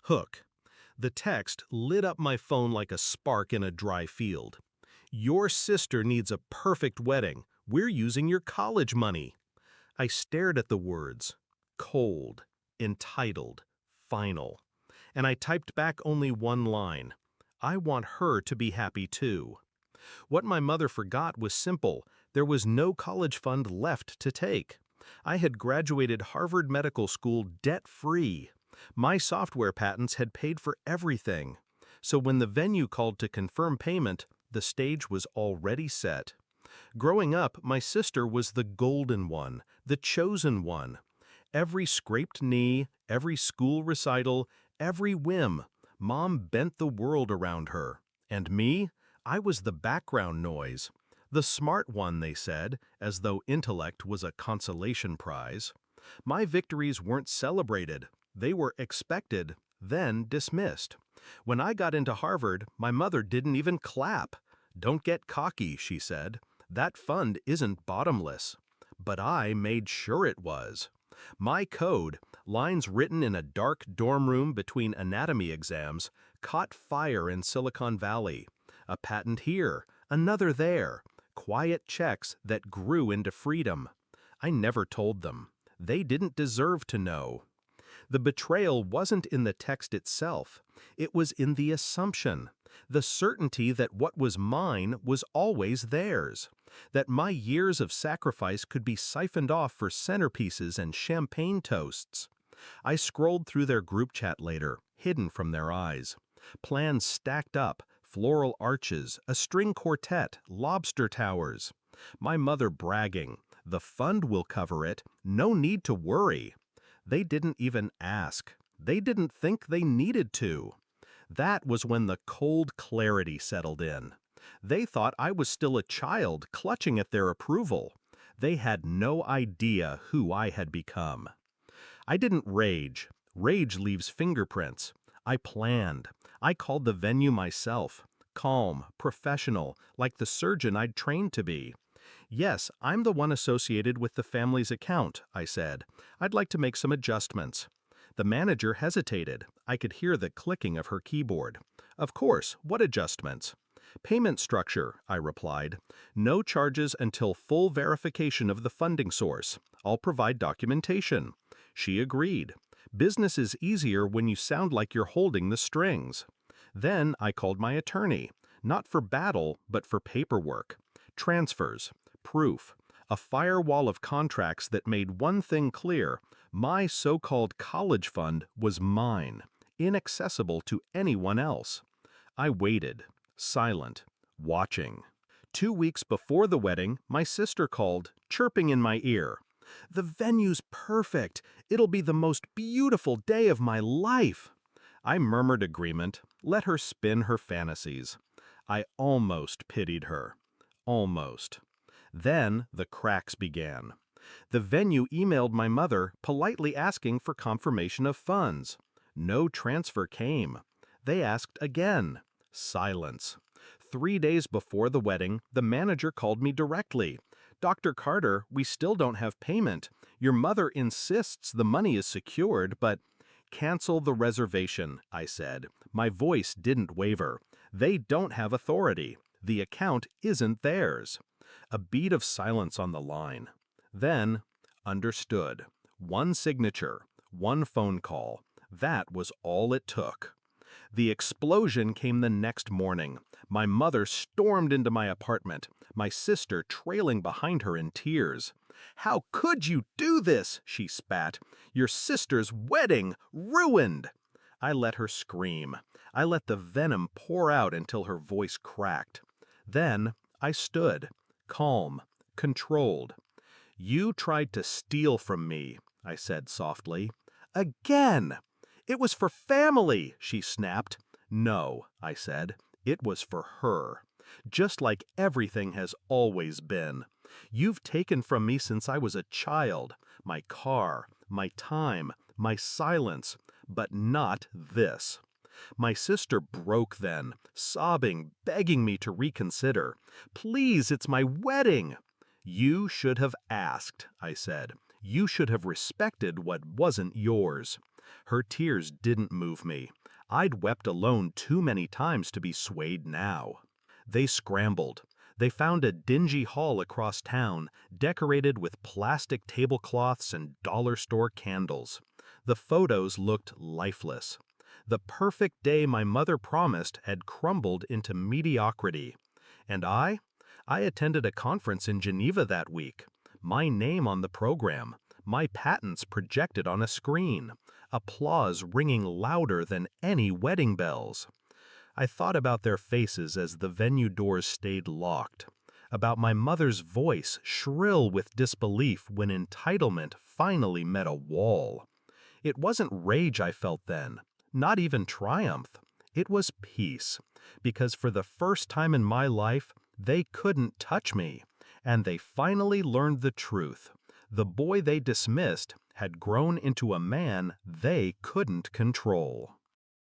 Hook. The text lit up my phone like a spark in a dry field. Your sister needs a perfect wedding. We're using your college money. I stared at the words. Cold, entitled, final. And I typed back only one line. I want her to be happy too. What my mother forgot was simple. There was no college fund left to take. I had graduated Harvard Medical School debt-free. My software patents had paid for everything. So when the venue called to confirm payment, the stage was already set. Growing up, my sister was the golden one, the chosen one. Every scraped knee, every school recital, every whim, Mom bent the world around her. And me? I was the background noise. The smart one, they said, as though intellect was a consolation prize. My victories weren't celebrated. They were expected, then dismissed. When I got into Harvard, my mother didn't even clap. Don't get cocky, she said. That fund isn't bottomless. But I made sure it was. My code, lines written in a dark dorm room between anatomy exams, caught fire in Silicon Valley. A patent here, another there, quiet checks that grew into freedom. I never told them. They didn't deserve to know. The betrayal wasn't in the text itself. It was in the assumption, the certainty that what was mine was always theirs, that my years of sacrifice could be siphoned off for centerpieces and champagne toasts. I scrolled through their group chat later, hidden from their eyes. Plans stacked up, floral arches, a string quartet, lobster towers. My mother bragging, the fund will cover it, no need to worry. They didn't even ask. They didn't think they needed to. That was when the cold clarity settled in. They thought I was still a child clutching at their approval. They had no idea who I had become. I didn't rage. Rage leaves fingerprints. I planned. I called the venue myself. Calm, professional, like the surgeon I'd trained to be. Yes, I'm the one associated with the family's account, I said. I'd like to make some adjustments. The manager hesitated. I could hear the clicking of her keyboard. Of course, what adjustments? Payment structure, I replied. No charges until full verification of the funding source. I'll provide documentation. She agreed. Business is easier when you sound like you're holding the strings. Then I called my attorney, not for battle, but for paperwork. Transfers, proof, a firewall of contracts that made one thing clear: my so-called college fund was mine, inaccessible to anyone else. I waited, silent, watching. 2 weeks before the wedding, my sister called, chirping in my ear. "The venue's perfect. It'll be the most beautiful day of my life." I murmured agreement, let her spin her fantasies. I almost pitied her. Almost. Then the cracks began. The venue emailed my mother, politely asking for confirmation of funds. No transfer came. They asked again. Silence. 3 days before the wedding, the manager called me directly. "Dr. Carter, we still don't have payment. Your mother insists the money is secured, but—" "Cancel the reservation," I said. My voice didn't waver. "They don't have authority. The account isn't theirs." A beat of silence on the line. Then, understood. One signature, one phone call. That was all it took. The explosion came the next morning. My mother stormed into my apartment, my sister trailing behind her in tears. "How could you do this?" she spat. "Your sister's wedding, ruined!" I let her scream. I let the venom pour out until her voice cracked. Then I stood, calm, controlled. "You tried to steal from me," I said softly. "Again!" "It was for family," she snapped. "No," I said. "It was for her. Just like everything has always been. You've taken from me since I was a child. My car, my time, my silence, but not this." My sister broke then, sobbing, begging me to reconsider. "Please, it's my wedding." "You should have asked," I said. "You should have respected what wasn't yours." Her tears didn't move me. I'd wept alone too many times to be swayed now. They scrambled. They found a dingy hall across town, decorated with plastic tablecloths and dollar store candles. The photos looked lifeless. The perfect day my mother promised had crumbled into mediocrity. And I attended a conference in Geneva that week. My name on the program, my patents projected on a screen, applause ringing louder than any wedding bells. I thought about their faces as the venue doors stayed locked, about my mother's voice shrill with disbelief when entitlement finally met a wall. It wasn't rage I felt then, not even triumph. It was peace, because for the first time in my life, they couldn't touch me, and they finally learned the truth. The boy they dismissed had grown into a man they couldn't control.